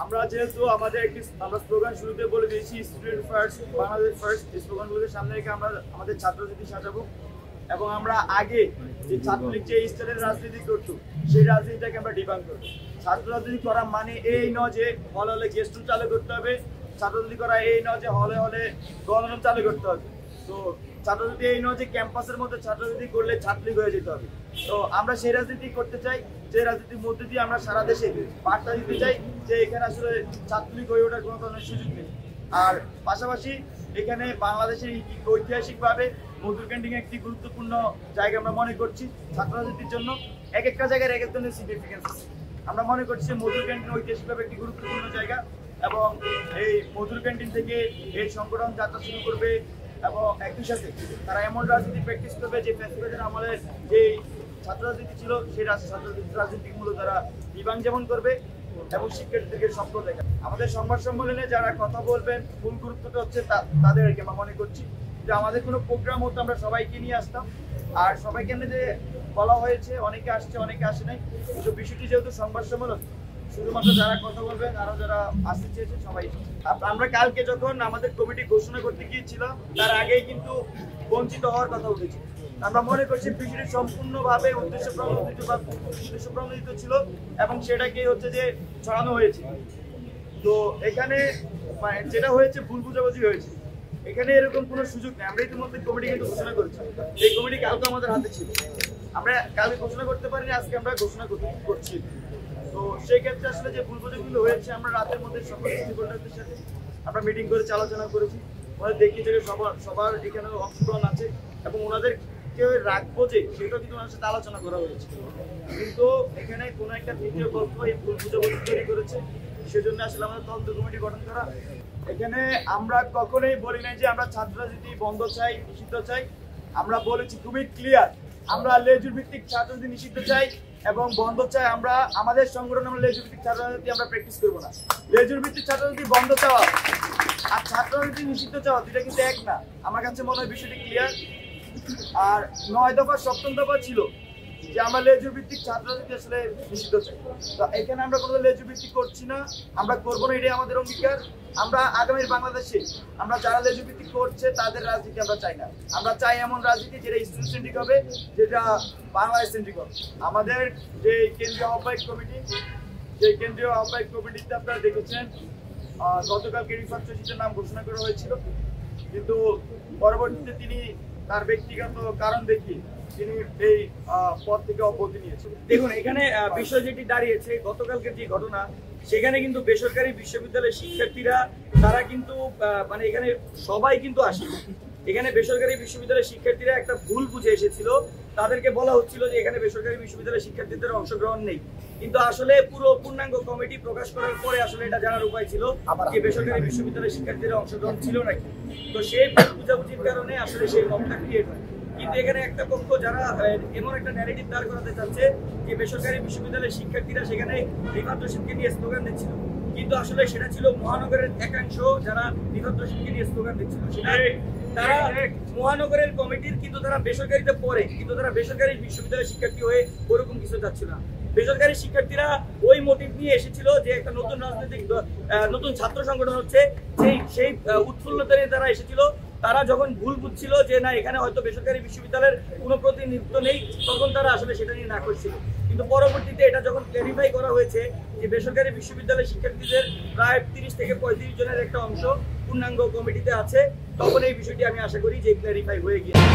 আমরা যেহেতু আমাদের একটি আমরা স্লোগান শুরুতে বলে দিয়েছি স্টুডেন্ট ফার্স্ট বাংলাদেশ ফার্স্ট, এই স্লোগানগুলোকে সামনে রেখে আমরা আমাদের ছাত্ররাজনীতি সাজাবো এবং আমরা আগে যে ছাত্রলীগ যে স্টাইলের রাজনীতি করতো সেই রাজনীতিটাকে আমরা ডিবাঙ্ক করবো। ছাত্র রাজনীতি করা মানে এই নয় যে হলে হলে গেস্ট রুম চালু করতে হবে, ছাত্র রাজনীতি করা এই নয় যে হলে হলে গণরুম চালু করতে হবে, তো ছাত্র রাজনীতি এই নয় যে ক্যাম্পাসের মধ্যে ছাত্র রাজনীতি করলে ছাত্রলীগ হয়ে যেতে হবে। তো আমরা সেই রাজনীতি করতে চাই যে রাজনীতির মধ্যে দিয়ে আমরা সারা দেশে বার্তা দিতে চাই যে এখানে আসলে ছাত্রলীগ হয়ে ওঠার কোনো ধরনের সুযোগ নেই। আর পাশাপাশি এখানে বাংলাদেশের ঐতিহাসিকভাবে মধুর ক্যান্টিন একটি গুরুত্বপূর্ণ জায়গা আমরা মনে করছি ছাত্র রাজনীতির জন্য। এক একটা জায়গার এক এক ধরনের সিগনিফিকেন্স আছে। আমরা মনে করছি মধুর ক্যান্টিন ঐতিহাসিকভাবে একটি গুরুত্বপূর্ণ জায়গা এবং এই মধুর ক্যান্টিন থেকে এই সংগঠন যাত্রা শুরু করবে এবং একই সাথে তারা এমন রাজনীতি প্র্যাকটিস করবে যে ফ্যাসিবাদের আমলের যে ছাত্র রাজনীতি ছিল সেই ছাত্র রাজনীতিগুলো তারা বিভাগ যেমন করবে এবং শিক্ষার্থীদেরকে স্বপ্ন দেখা। আমাদের সংবাদ সম্মেলনে যারা কথা বলবেন মূল গুরুত্বটা হচ্ছে তাদেরকে আমরা মনে করছি যে আমাদের কোনো প্রোগ্রাম হতো আমরা সবাইকে নিয়ে আসতাম, আর সবাইকে যে বলা হয়েছে অনেকে আসছে অনেকে আসে নাই, কিন্তু বিষয়টি যেহেতু সংবাদ সম্মেলন শুধুমাত্র যারা কথা বলবেন আরো যারা আসতে চেয়েছে সবাই। আমরা কালকে যখন আমাদের কমিটি ঘোষণা করতে গিয়েছিলাম তার আগেই কিন্তু বঞ্চিত হওয়ার কথা উঠেছে। আমরা মনে করছি বিষয়টি সম্পূর্ণভাবে উদ্দেশ্য প্রণোদিত ছিল এবং সেটাকে হচ্ছে যে ছড়ানো হয়েছে। তো এখানে যেটা হয়েছে ভুল বুঝাবুঝি হয়েছে, এখানে এরকম কোনো সুযোগ নেই। আমরা ইতিমধ্যে কমিটি কিন্তু ঘোষণা করেছি, এই কমিটি কালকে আমাদের হাতে ছিল, আমরা কালকে ঘোষণা করতে পারিনি, আজকে আমরা ঘোষণা করছি। তো সেই ক্ষেত্রে আসলে যে ভুল বোঝাগুলো হয়েছে আমরা রাতের মধ্যে সকল স্টেকহোল্ডারদের সাথে আমরা মিটিং করে আলোচনা করেছি। ওনাদের দেখি যে সবার এখানে অংশগ্রহণ আছে এবং ওনাদেরকে রাখবো যে সেটাও কিন্তু ওনার সাথে আলোচনা করা হয়েছে, কিন্তু এখানে কোনো একটা তৃতীয় পক্ষ এই ভুল বুঝাবুঝি তৈরি করেছে, সেজন্য আসলে আমাদের তদন্ত কমিটি গঠন করা। এখানে আমরা কখনোই বলি নাই যে আমরা ছাত্র রাজনীতি বন্ধ চাই নিষিদ্ধ চাই, আমরা বলেছি খুবই ক্লিয়ার আমরা লেজুর ভিত্তিক ছাত্র রাজনীতি নিষিদ্ধ চাই এবং বন্ধ চাই। আমরা আমাদের সংগঠন আমরা লেজুর ভিত্তিক ছাত্র রাজনীতি আমরা প্র্যাকটিস করবো না। লেজুর ভিত্তিক ছাত্র রাজনীতি বন্ধ চাওয়া আর ছাত্র রাজনীতি নিষিদ্ধ চাওয়া দুটা কিন্তু এক না, আমার কাছে মনে হয় বিষয়টি ক্লিয়ার। আর 9 দফা 7ম দফা ছিল যে আমরা লেজুর ভিত্তিক ছাত্র রাজনীতি আসলে নিষিদ্ধ চাই, তো এখানে আমরা কোনো লেজুর ভিত্তিক করছি না, আমরা করবো না, এটাই আমাদের অঙ্গীকার। আমরা আগামীর বাংলাদেশে আমরা যারা লেজুর ভিত্তিক করছে তাদের রাজনীতি আমরা চাই না, আমরা চাই এমন রাজনীতি যেটা স্টুডেন্ট সেন্ট্রিক হবে, যেটা বাংলাদেশ সেন্ট্রিক হবে। আমাদের যে কেন্দ্রীয় আহ্বায়ক কমিটি, সেই কেন্দ্রীয় আহ্বায়ক কমিটিতে আপনারা দেখেছেন গতকালকে রিফাত চৌধুরীর নাম ঘোষণা করা হয়েছিল, কিন্তু পরবর্তীতে তিনি তার ব্যক্তিগত কারণ দেখিয়ে তিনি এই পদ থেকে অব্যাহতি নিয়েছেন। দেখুন এখানে বিষয় যেটি দাঁড়িয়েছে গতকালকের যে ঘটনা, সেখানে কিন্তু বেসরকারি বিশ্ববিদ্যালয়ের শিক্ষার্থীরা তারা কিন্তু মানে এখানে সবাই কিন্তু আসে, এখানে বেসরকারি বিশ্ববিদ্যালয়ের শিক্ষার্থীরা একটা ভুল বুঝে এসেছিল, তাদেরকে বলা হচ্ছিল যে এখানে বেসরকারি বিশ্ববিদ্যালয়ের শিক্ষার্থীদের অংশগ্রহণ নেই, কিন্তু আসলে পুরো পূর্ণাঙ্গ কমিটি প্রকাশ করার পরে আসলে এটা জানার উপায় ছিল যে বেসরকারি বিশ্ববিদ্যালয়ের শিক্ষার্থীরা অংশগ্রহণ ছিল নাকি। তো সেই ভুল বুঝাবুঝির কারণে আসলে সেই মতটা ক্রিয়েট হয়। কিন্তু এখানে একটা পক্ষ যারা এমন একটা ন্যারেটিভ দাঁড় করাতে চাচ্ছে যে বেসরকারি বিশ্ববিদ্যালয়ের শিক্ষার্থীরা সেখানে রিফাত রশিদকে নিয়ে স্লোগান দিচ্ছিল, কিন্তু আসলে সেটা ছিল মহানগরের একাংশ যারা রিফাত রশিদকে নিয়ে স্লোগান দিচ্ছিল, সেটা তারা মহানগরের কমিটির, কিন্তু তারা বেসরকারিতে পড়ে, কিন্তু তারা বেসরকারি বিশ্ববিদ্যালয়ের শিক্ষার্থী হয়ে ওরকম কিছু চাচ্ছিল না। বেসরকারি শিক্ষার্থীরা ওই মোটিভ নিয়ে এসেছিল যে একটা নতুন রাজনৈতিক নতুন ছাত্র সংগঠন হচ্ছে, সেই উৎফুল্লতা নিয়ে তারা এসেছিল। তারা যখন ভুল বুঝছিল যে না এখানে হয়তো বেসরকারি বিশ্ববিদ্যালয়ের কোনো প্রতিনিধিত্ব নেই, তখন তারা আসলে সেটা নিয়ে না করছিল, কিন্তু পরবর্তীতে এটা যখন ক্ল্যারিফাই করা হয়েছে যে বেসরকারি বিশ্ববিদ্যালয়ের শিক্ষার্থীদের প্রায় 30 থেকে 35 জনের একটা অংশ পূর্ণাঙ্গ কমিটিতে আছে, তখন এই বিষয়টি আমি আশা করি যে ক্ল্যারিফাই হয়ে গিয়েছে।